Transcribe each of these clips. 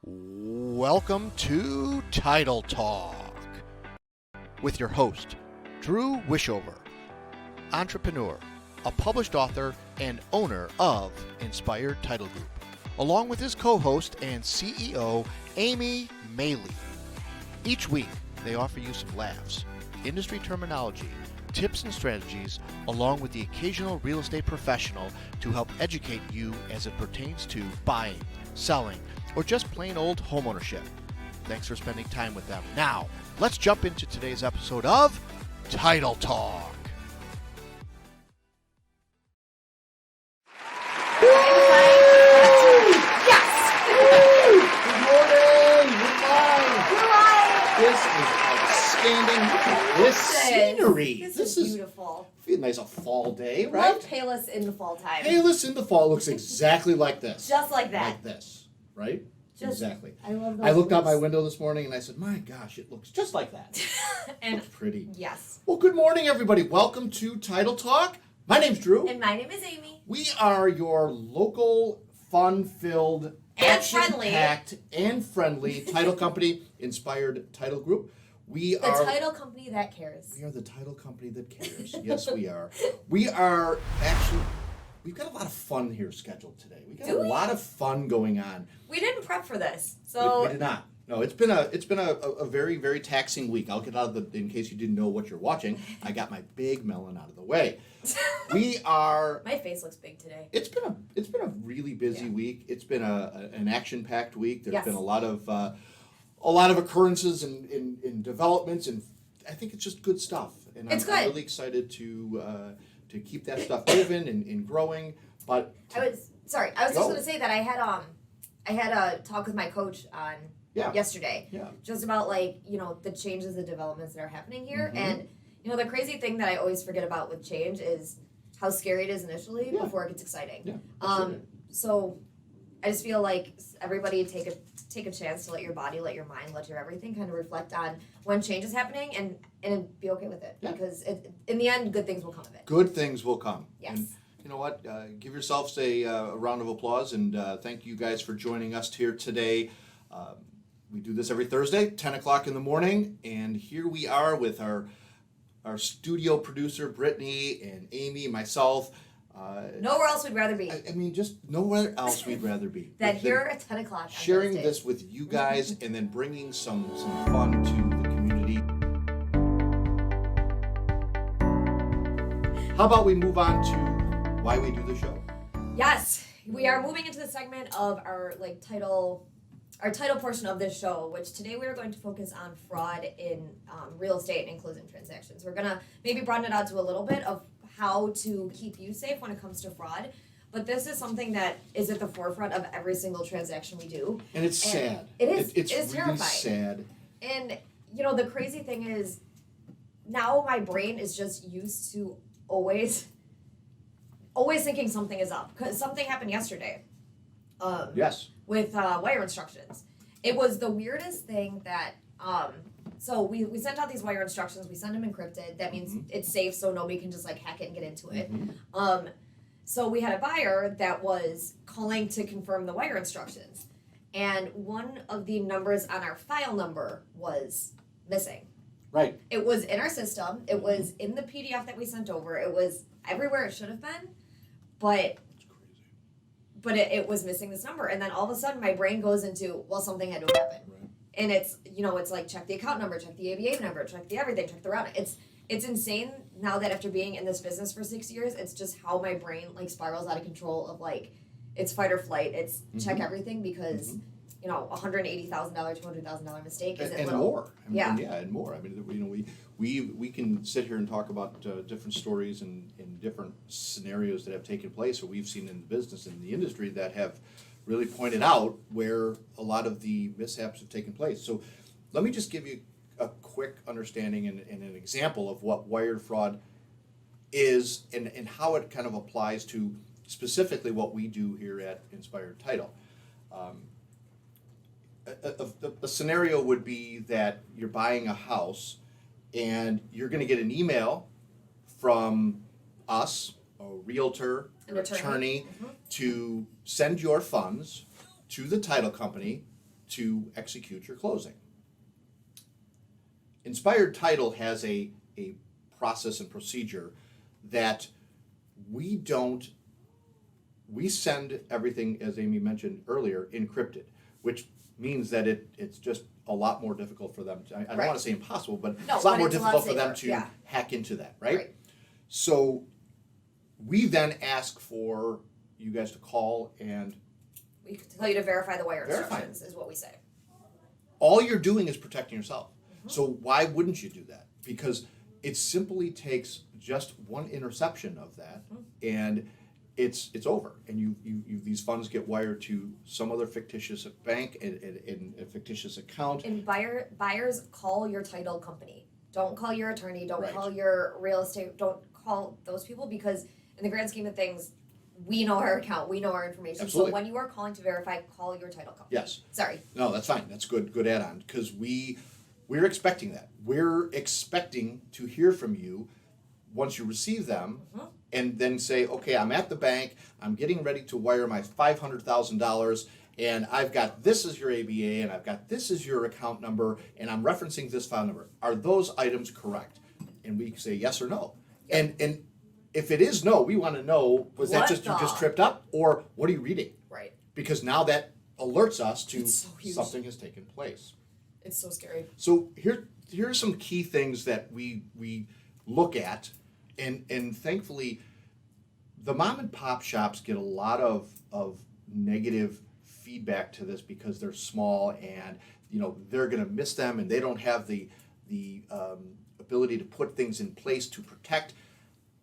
Welcome to Title Talk with your host, Drew Wishover, entrepreneur, a published author, and owner of Inspired Title Group, along with his co-host and CEO, Amy Maley. Each week, they offer you some laughs, industry terminology, tips and strategies, along with the occasional real estate professional to help educate you as it pertains to buying, selling, or just plain old homeownership. Thanks for spending time with them. Now, let's jump into today's episode of Title Talk. This scenery. This is beautiful. Feel nice a fall day, right? Love Payless in the fall time. Payless in the fall looks exactly like this. Just like that. Like this, right? Exactly. I love those. I looked out my window this morning and I said, "My gosh, it looks just like that." And it's pretty. Yes. Well, good morning, everybody. Welcome to Title Talk. My name's Drew. And my name is Amy. We are your local, fun-filled, action-packed, and friendly title company, Inspired Title Group. The title company that cares. We are the title company that cares. Yes, we are. We are actually, we've got a lot of fun here scheduled today. We got a lot of fun going on. We didn't prep for this, so We did not. No, it's been a very, very taxing week. I'll get out of in case you didn't know what you're watching. I got my big melon out of the way. We are. My face looks big today. It's been a really busy week. It's been an action-packed week. There's been a lot of occurrences and developments, and I think it's just good stuff. And I'm really excited to keep that stuff moving and growing. But I was just going to say that I had a talk with my coach on yesterday, just about the changes and developments that are happening here, and the crazy thing that I always forget about with change is how scary it is initially before it gets exciting. Yeah, so I just feel like everybody take a chance to let your body, let your mind, let your everything kind of reflect on when change is happening and be okay with it. Yeah. Because in the end, good things will come of it. Good things will come. Yes. And you know what? Give yourselves a round of applause, and thank you guys for joining us here today. We do this every Thursday, 10 o'clock in the morning, and here we are with our studio producer, Brittany, and Amy, myself. Nowhere else we'd rather be. I mean, just nowhere else we'd rather be. That here at 10 o'clock. Sharing this with you guys and then bringing some fun to the community. How about we move on to why we do the show? Yes, we are moving into the segment of our title portion of this show, which today we are going to focus on fraud in real estate and closing transactions. We're gonna maybe broaden it out to a little bit of how to keep you safe when it comes to fraud. But this is something that is at the forefront of every single transaction we do. And it's sad. It is. It's really terrifying. Sad. And, the crazy thing is, now my brain is just used to always thinking something is up. Because something happened yesterday. Yes. With wire instructions. It was the weirdest thing that... So we sent out these wire instructions. We send them encrypted. That means it's safe, so nobody can just hack it and get into it. So we had a buyer that was calling to confirm the wire instructions, and one of the numbers on our file number was missing. Right. It was in our system. It was in the PDF that we sent over. It was everywhere it should have been, but it was missing this number. And then all of a sudden, my brain goes into, well, something had to happen. Right. And it's, it's like, check the account number, check the ABA number, check the everything, check the routing. It's insane now that after being in this business for 6 years, it's just how my brain, spirals out of control of, it's fight or flight. It's check everything because, $180,000, $200,000 mistake isn't and little. more. And more. I mean, we can sit here and talk about different stories and different scenarios that have taken place or we've seen in the business and the industry that have really pointed out where a lot of the mishaps have taken place. So let me just give you a quick understanding and an example of what wire fraud is and how it kind of applies to specifically what we do here at Inspired Title. A scenario would be that you're buying a house and you're going to get an email from us, a realtor, An attorney Mm-hmm. to send your funds to the title company to execute your closing. Inspired Title has a process and procedure that we send everything, as Amy mentioned earlier, encrypted, which means that it's just a lot more difficult for them to, I don't Right. want to say impossible, but No, it's a lot but more it's a lot difficult for them safer, to yeah. hack into that, right? Right. So we then ask for you guys to call, and We could tell you to verify the wire Verify. instructions, is what we say. all you're doing is protecting yourself. Mm-hmm. So why wouldn't you do that? Because it simply takes just one interception of that, Mm-hmm. and it's over, and you these funds get wired to some other fictitious bank in a fictitious account. And buyers call your title company. Don't call your attorney. Don't Right. call your real estate. Don't call those people, because in the grand scheme of things, we know our account. We know our information. Absolutely. So when you are calling to verify, call your title company. Yes. Sorry. No, that's fine. That's good add-on, because we're expecting that. We're expecting to hear from you once you receive them, and then say, okay, I'm at the bank, I'm getting ready to wire my $500,000, and I've got this as your ABA, and I've got this as your account number, and I'm referencing this file number. Are those items correct? And we say yes or no. Yep. And if it is no, we want to know, was that What just you just the- tripped up, or what are you reading? Right. Because now that alerts us to It's so huge. something has taken place. It's so scary. So here are some key things that we look at, and thankfully, the mom and pop shops get a lot of negative feedback to this because they're small, and they're going to miss them, and they don't have the ability to put things in place to protect.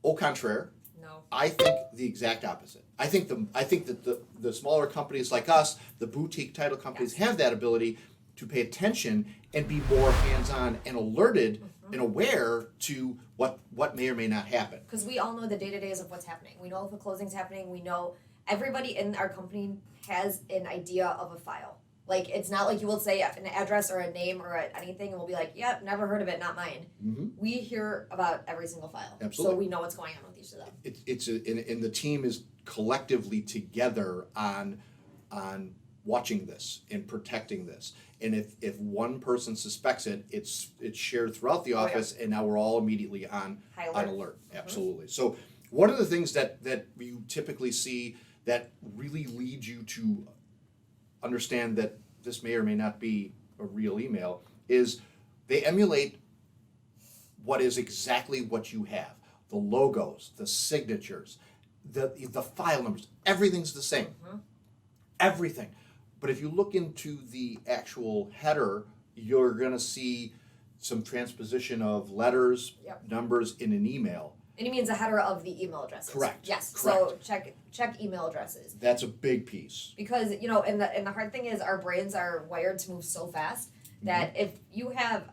Au contraire, No. I think the exact opposite. I think that the smaller companies like us, the boutique title companies, Yes. have that ability to pay attention and be more hands-on and alerted and aware to what may or may not happen. Because we all know the day-to-days of what's happening. We know if a closing's happening. We know everybody in our company has an idea of a file. Like, it's not like you will say an address or a name or anything, and we'll be like, yep, never heard of it, not mine. Mm-hmm. We hear about every single file. Absolutely. So we know what's going on with each of them. And the team is collectively together on watching this and protecting this. And if one person suspects it, it's shared throughout the Oh, yeah. office, and now we're all immediately on High on alert. alert. Absolutely. So one of the things that you typically see that really lead you to understand that this may or may not be a real email is they emulate what is exactly what you have. The logos, the signatures, the file numbers, everything's the same. Everything. But if you look into the actual header, you're going to see some transposition of letters, Yep. numbers in an email. And he means a header of the email addresses. Correct. Yes. Correct. So check email addresses. That's a big piece. Because, and the hard thing is our brains are wired to move so fast that if you have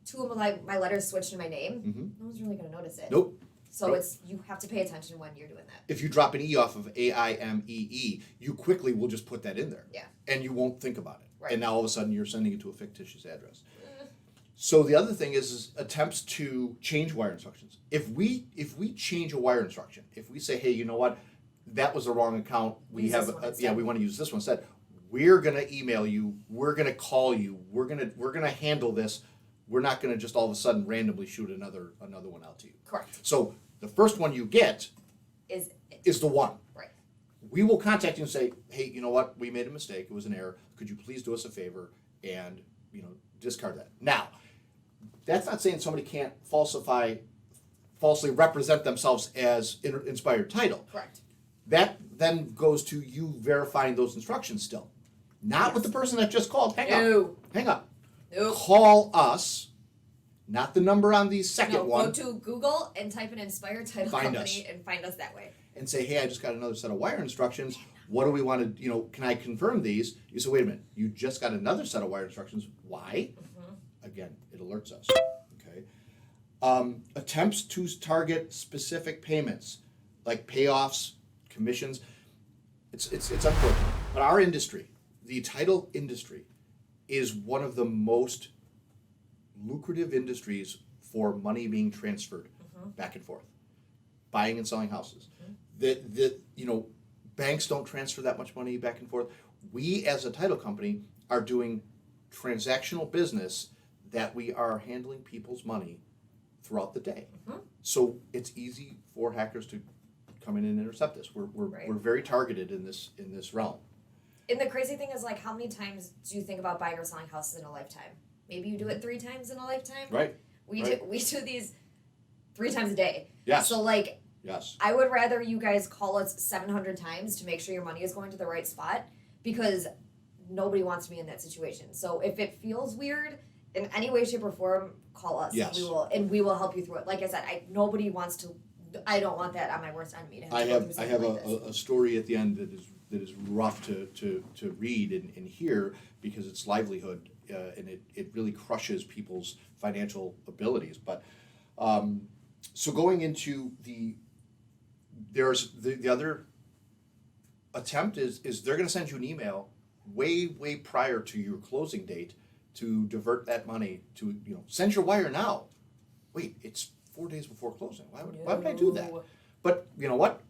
two of my letters switched in my name, no one's really gonna notice it. Nope. So Nope. you have to pay attention when you're doing that. If you drop an E off of AIMEE, you quickly will just put that in there. Yeah. And you won't think about it. Right. And now all of a sudden you're sending it to a fictitious address. So the other thing is attempts to change wire instructions. If we change a wire instruction, if we say, hey, you know what, that was the wrong account, we Use have this one instead. we want to use this one instead. We're gonna email you, we're gonna call you, we're gonna handle this. We're not gonna just all of a sudden randomly shoot another one out to you. Correct. So the first one you get is the one. Right. We will contact you and say, hey, you know what, we made a mistake, it was an error, could you please do us a favor and discard that. Now, that's not saying somebody can't falsely represent themselves as Inspired Title. Correct. That then goes to you verifying those instructions still. Not with the person that just called. Hang No. up. Nope. Call us, not the number on the second No, one, go to Google and type in Inspired Title Find Company us. and find us that way. and say, hey, I just got another set of wire instructions. What do we want to, can I confirm these? You say, wait a minute, you just got another set of wire instructions. Why? Again, it alerts us. Okay. Attempts to target specific payments, like payoffs, commissions. It's unfortunate. But our industry, the title industry, is one of the most lucrative industries for money being transferred back and forth, buying and selling houses. Banks don't transfer that much money back and forth. We as a title company are doing transactional business that we are handling people's money throughout the day. Mhm. So it's easy for hackers to come in and intercept this. Right. We're very targeted in this realm. And the crazy thing is, like, how many times do you think about buying or selling houses in a lifetime? Maybe you do it 3 times in a lifetime. Right. We Right. do these 3 times a day. Yes. So like, Yes. I would rather you guys call us 700 times to make sure your money is going to the right spot, because nobody wants to be in that situation. So if it feels weird in any way, shape, or form, call us. Yes. We will help you through it. Like I said, nobody wants to. I don't want that on my worst enemy to have I to go have through I something have like this. a story at the end that is rough to read and hear, because it's livelihood, and it really crushes people's financial abilities. But so going into there's the other attempt is they're going to send you an email way prior to your closing date to divert that money to, send your wire now. Wait, it's 4 days before closing. Why would I do that? No. But you know what?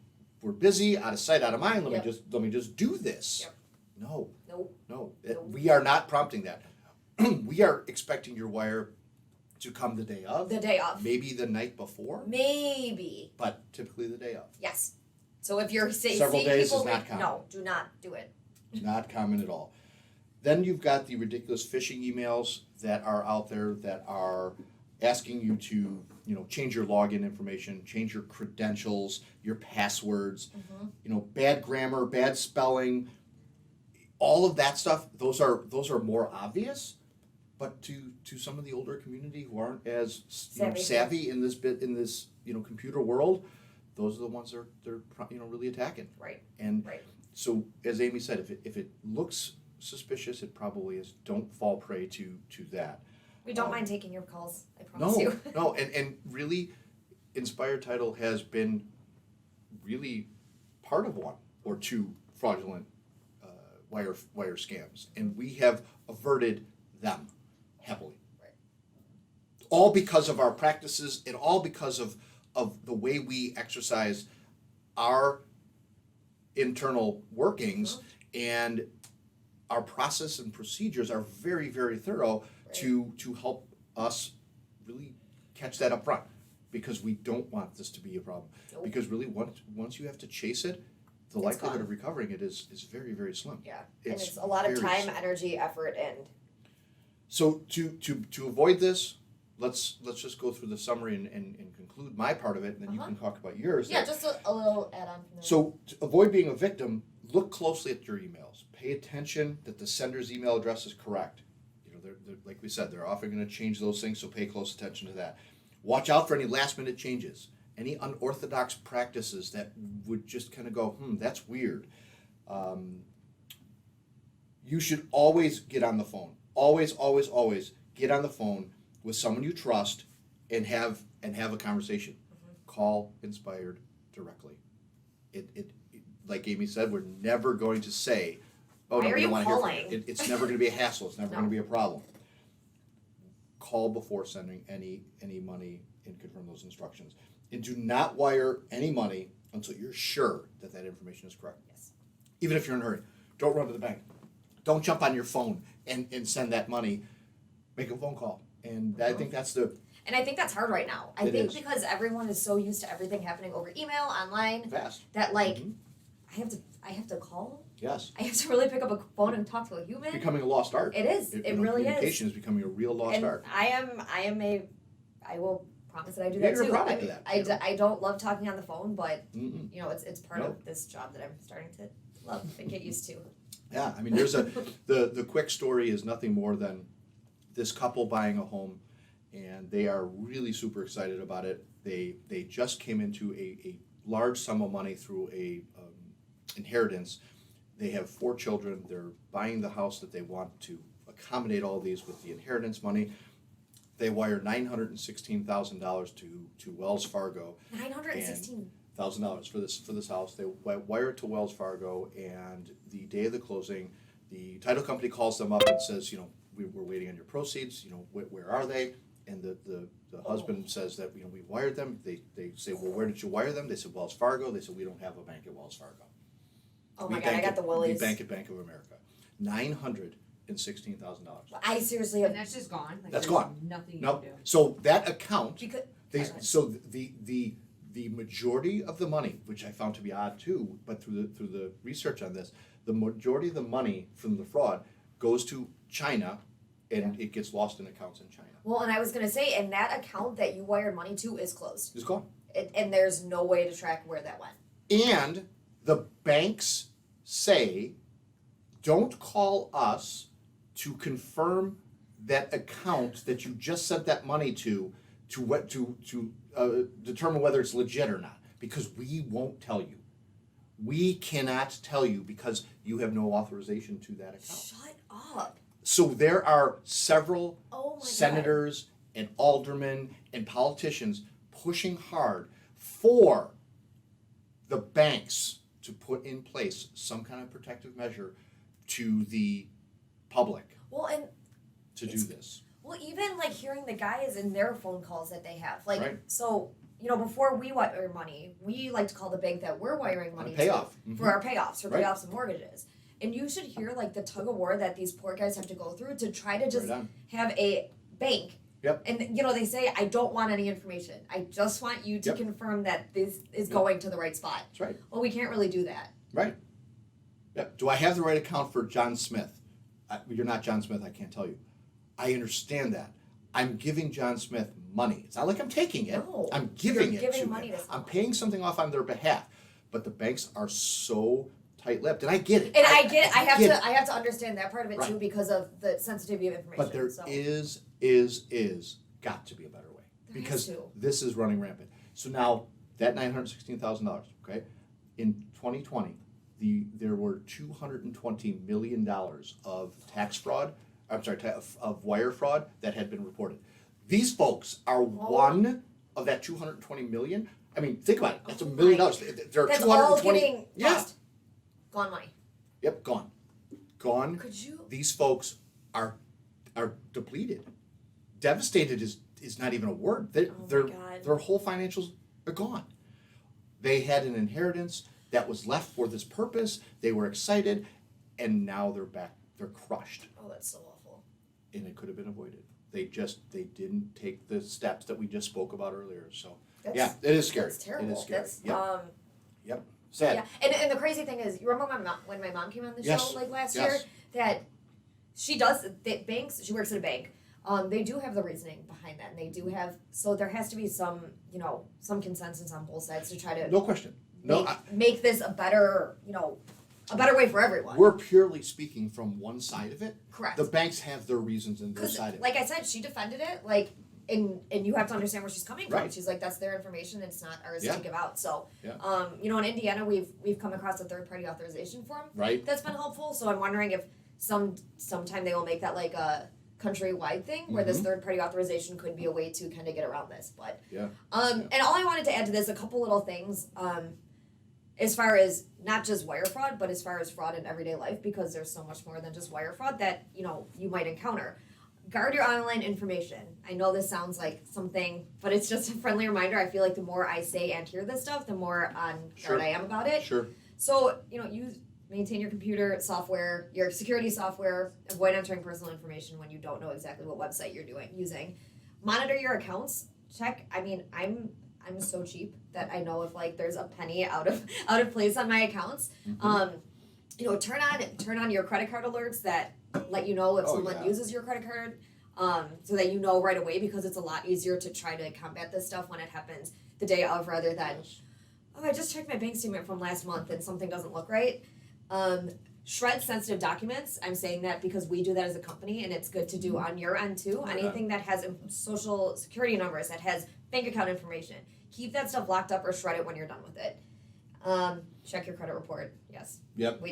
We're busy, out of sight, out of mind. Yep. Let me just do this. Yep. No, Nope. no, Nope. we are not prompting that. We are expecting your wire to come the day of, The day of. maybe the night before, Maybe. but typically the day of. Yes. So if you're seeing Several days people, is not common. no, do not do it. Not common at all. Then you've got the ridiculous phishing emails that are out there that are asking you to, change your login information, change your credentials, your passwords, bad grammar, bad spelling, all of that stuff. Those are more obvious, but to some of the older community who aren't as savvy in this computer world, those are the ones they're really attacking. Right. And Right. so, as Amy said, if it looks suspicious, it probably is. Don't fall prey to that. We don't mind taking your calls. I No, promise you. no, and really, Inspired Title has been really part of one or two fraudulent wire scams, and we have averted them heavily. Right. All because of our practices, and all because of the way we exercise our internal workings, and our process and procedures are very, very thorough to help us really catch that up front, because we don't want this to be a problem. Nope. Because really, once you have to chase it, the It's likelihood gone. of recovering it is very, very slim. Yeah. And It's it's a lot of very time, slim. energy, effort, and So to avoid this, let's just go through the summary and conclude my part of it, and then you can talk about yours. yeah, just a little add-on from there. So to avoid being a victim, look closely at your emails. Pay attention that the sender's email address is correct. They're like we said, they're often going to change those things, so pay close attention to that. Watch out for any last-minute changes, any unorthodox practices that would just kind of go, that's weird. You should always get on the phone. Always, always, always get on the phone with someone you trust and have a conversation. Call Inspired directly. It like Amy said, we're never going to say, "Oh Why no, are we don't you want to hear from calling?" you." It's never going to be a hassle. It's never No. going to be a problem. Call before sending any money and confirm those instructions. And do not wire any money until you're sure that information is correct. Yes. Even if you're in a hurry, don't run to the bank. Don't jump on your phone and send that money. Make a phone call. And I think that's the And I think that's hard right now. I It think is. because everyone is so used to everything happening over email, online, fast. that like Mhm. I have to call. Yes. I have to really pick up a phone and talk to a human. Becoming a lost art. It is. It really is. Communication is becoming a real lost And art. I will promise that I do Yeah, that you're a too. product of that, you know. I don't love talking on the phone, but Mm-mm. it's part No. of this job that I'm starting to love and get used to. Yeah, I mean, there's the quick story is nothing more than this couple buying a home, and they are really super excited about it. They just came into a large sum of money through a inheritance. They have 4 children. They're buying the house that they want to accommodate all these with the inheritance money. They wire $916,000 to Wells Fargo. $1,000 for this house. They wire it to Wells Fargo, and the day of the closing, the title company calls them up and says, we're waiting on your proceeds. Where are they? And the husband says that we wired them. They say, well, where did you wire them? They said Wells Fargo. They said we don't have a bank at Wells Fargo. Oh We my god, I bank got at- the willies. We bank at Bank of America. I seriously And have that's just gone. Like, That's there's gone. Nothing you No, can do. so that account, because they, sorry. so the majority of the money, which I found to be odd too, but through the research on this, the majority of the money from the fraud goes to China, and it gets lost in accounts in China. Well, and I was gonna say, and that account that you wired money to is closed, It's gone. and there's no way to track where that went. And the banks say, don't call us to confirm that account that you just sent that money to determine whether it's legit or not, because we won't tell you. We cannot tell you because you have no authorization to that account. Shut up! So there are several Oh my god! senators and aldermen and politicians pushing hard for the banks to put in place some kind of protective measure to the public Well, and to do It's- this. well, even like hearing the guys in their phone calls that they have, like, Right. so before we wire money, we like to call the bank that we're wiring money On a payoff. to for our payoffs, for Right. payoffs of mortgages. And you should hear like the tug of war that these poor guys have to go through to try to just Right on. have a bank. Yep. And they say, I don't want any information. I just want you to Yep. confirm that this is Yep. going to the right spot. That's right. Well, we can't really do that. Right. Yep. Do I have the right account for John Smith? You're not John Smith, I can't tell you. I understand that. I'm giving John Smith money. It's not like I'm taking it. No, I'm giving you're it giving to money him. to I'm someone. paying something off on their behalf. But the banks are so tight-lipped, and I get it. And I get it. I have get to it. I have to understand that part of it too Right. because of the sensitivity of information. But there so. is got to be a better way. There Because has to. this is running rampant. So now, that $916,000, okay? In 2020, there were $220 million of tax fraud, of wire fraud that had been reported. These folks are one of that 220 million. I mean, think about it. That's $1 million. There are That's 220. all getting Yeah. lost. Gone money. Yep, gone. Gone. Could you? These folks are depleted. Devastated is not even a word. Oh my God. Their whole financials are gone. They had an inheritance that was left for this purpose. They were excited, and now they're back. They're crushed, Oh, that's so awful. and it could have been avoided. They didn't take the steps that we just spoke about earlier. So That's, yeah, it is scary. That's terrible. It is scary. That's Yep. Sad. yeah. And the crazy thing is, you remember when my mom came on the Yes. show like last Yes. year that she does banks. She works at a bank. They do have the reasoning behind that, and they do have. So there has to be some some consensus on both sides to try to No question. No, make this a better way for everyone. we're purely speaking from one side of it. Correct. The banks have their reasons and their Because, side of it. like I said, she defended it, and you have to understand where she's coming from. Right. She's like, that's their information, it's not ours Yeah. to give out. So, Yeah. in Indiana, we've come across a third party authorization form Right. that's been helpful. So I'm wondering if sometime they will make that like a countrywide thing where this third party authorization could be a way to kind of get around this. But Yeah. and all I wanted to add to this, a couple little things. As far as not just wire fraud, but as far as fraud in everyday life, because there's so much more than just wire fraud that you might encounter. Guard your online information. I know this sounds like something, but it's just a friendly reminder. I feel like the more I say and hear this stuff, the more on Sure. guard I am about it. Sure. So, use maintain your computer software, your security software, avoid entering personal information when you don't know exactly what website you're using. Monitor your accounts. Check. I mean, I'm so cheap that I know if there's a penny out of place on my accounts. Turn on your credit card alerts that let you know if Oh, someone yeah. uses your credit card, so that you know right away, because it's a lot easier to try to combat this stuff when it happens the day of rather than, oh, I just checked my bank statement from last month and something doesn't look right. Shred sensitive documents. I'm saying that because we do that as a company, and it's good to do on your end too. Right. Anything that has social security numbers, that has bank account information, keep that stuff locked up or shred it when you're done with it. Check your credit report. Yes. Yep.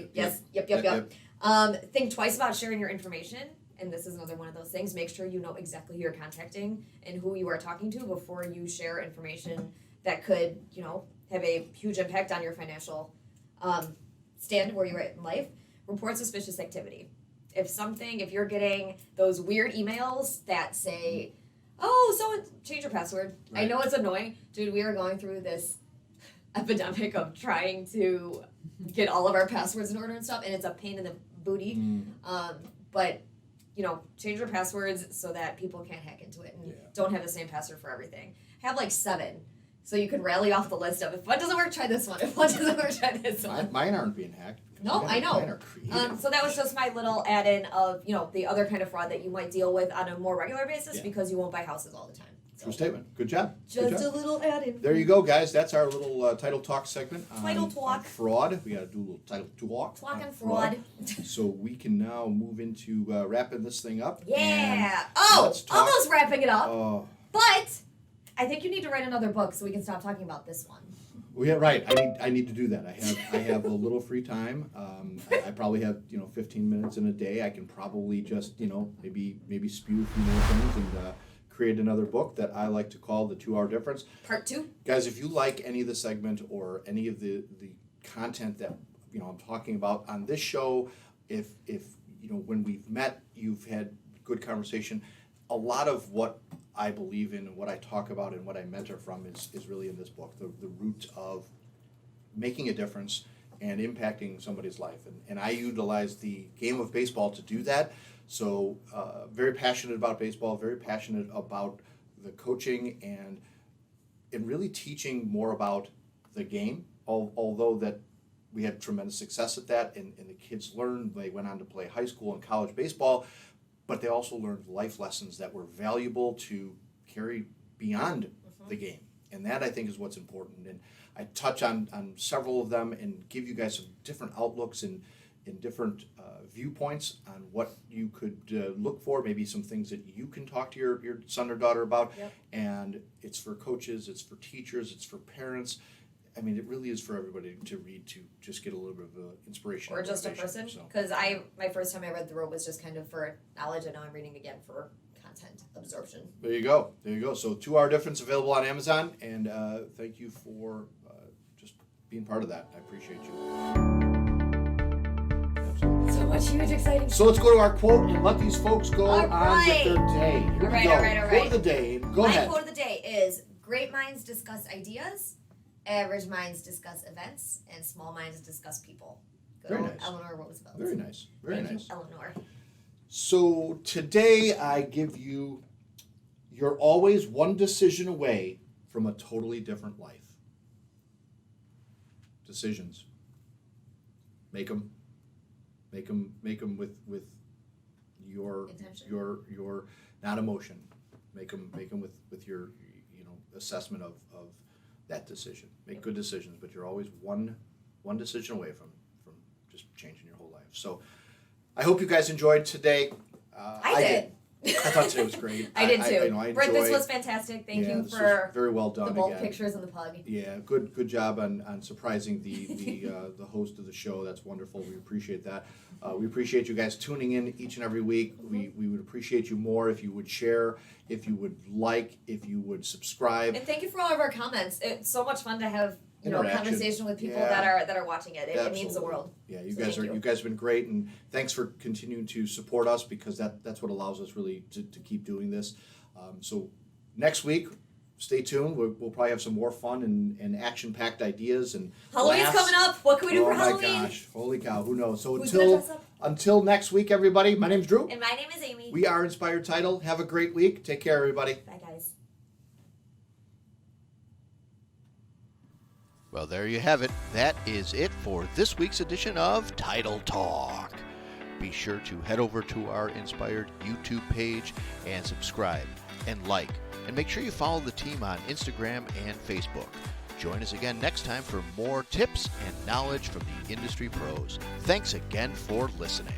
Yep. Think twice about sharing your information. And this is another one of those things. Make sure you know exactly who you're contacting and who you are talking to before you share information that could, have a huge impact on your financial stand where you're at in life. Report suspicious activity. If you're getting those weird emails that say, oh, so change your password. I Right. know it's annoying. Dude, we are going through this epidemic of trying to get all of our passwords in order and stuff, and it's a pain in the booty. but change your passwords so that people can't hack into it, and don't have the same password for everything. Have like 7. So you can rally off the list of, if one doesn't work, try this one. If one doesn't work, try this one. Mine aren't being hacked. No, I know. Mine are creative. So that was just my little add-in of, the other kind of fraud that you might deal with on a more regular basis because you won't buy houses all the time. So. True statement. Good job. Just a little add-in. There you go, guys. That's our little title talk segment on fraud. We got to do a little title talk. Talk on fraud. So we can now move into wrapping this thing up. Yeah. Almost wrapping it up. But I think you need to write another book so we can stop talking about this one. Well, yeah, right. I need to do that. I have a little free time. I probably have 15 minutes in a day. I can probably just maybe spew a few more things and create another book that I like to call The 2 Hour Difference. Part 2. Guys, if you like any of the segment or any of the content that I'm talking about on this show, if when we've met, you've had good conversation. A lot of what I believe in and what I talk about and what I mentor from is really in this book, the root of making a difference and impacting somebody's life. And I utilize the game of baseball to do that. So very passionate about baseball, very passionate about the coaching and really teaching more about the game, although that we had tremendous success at that and the kids learned. They went on to play high school and college baseball, but they also learned life lessons that were valuable to carry beyond the game. And that, I think, is what's important. And I touch on several of them and give you guys some different outlooks and different viewpoints on what you could look for, maybe some things that you can talk to your son or daughter about. Yep. And it's for coaches, it's for teachers, it's for parents. I mean, it really is for everybody to read, to just get a little bit of inspiration. Or just a person. Because my first time I read through it was just kind of for knowledge, and now I'm reading again for content absorption. There you go. So 2 Hour Difference available on Amazon, and thank you for just being part of that. I appreciate you. So much huge, exciting. So let's go to our quote and let these folks go on with their day. Here we go. All right. Quote of the day. Go ahead. My quote of the day is, great minds discuss ideas, average minds discuss events, and small minds discuss people. Good Very old nice. Eleanor Roosevelt. Very nice. Thank you, Eleanor. So today I give you, you're always one decision away from a totally different life. Decisions. Make them with your Intention. your not emotion. Make them with your assessment of that decision. Make good decisions, but you're always one decision away from just changing your whole life. So I hope you guys enjoyed today. I did. I thought today was great. I did too. I Brett, this enjoyed- was fantastic. Thank you this for was very well done the bulk again. pictures and the pug. Yeah, good job on surprising the host of the show. That's wonderful. We appreciate that. We appreciate you guys tuning in each and every week. We would appreciate you more if you would share, if you would like, if you would subscribe. And thank you for all of our comments. It's so much fun to have Interaction. conversation with people Yeah. that are watching it. It means the world. Yeah, So thank you. you guys have been great, and thanks for continuing to support us, because that's what allows us really to keep doing this. So next week, stay tuned. We'll probably have some more fun and action-packed ideas and Halloween's laughs. coming up. What can we do for Halloween? Oh my gosh! Holy cow! Who knows? So Who's gonna dress up? until next week, everybody. My name's Drew. And my name is Amy. We are Inspired Title. Have a great week. Take care, everybody. Bye, guys. Well, there you have it. That is it for this week's edition of Title Talk. Be sure to head over to our Inspired YouTube page and subscribe and like. And make sure you follow the team on Instagram and Facebook. Join us again next time for more tips and knowledge from the industry pros. Thanks again for listening.